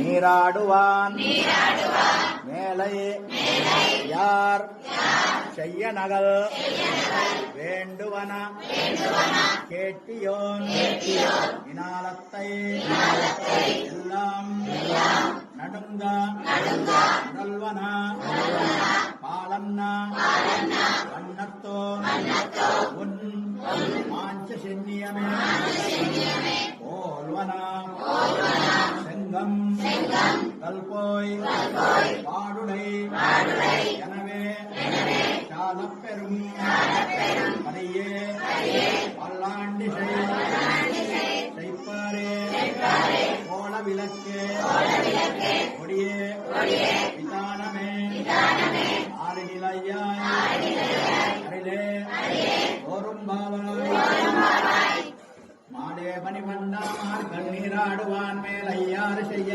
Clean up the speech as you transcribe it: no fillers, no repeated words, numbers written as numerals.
நீராடுவான் மேலை யார் செய்ய நகல் வேண்டுவன கேட்டியோன் இனாலத்தை எல்லாம் நடுங்க உடல்வன பாலன்னா வண்ணத்தோ உன் மாஞ்ச சென்னியமே போல்வன செங்கம் கல்போய் பாடுடை எனவே சாலப்பெரும் பரியே பல்லாண்டிசை செய்ப்பாரே கோல விளக்கே கொடியே விதானமே ஆறினிலையாய் அரிலே ஓரும் பாவாய் மாடே பணிமன்னார் கண்ணீராடுவான் மேல் ஐயாறு செய்ய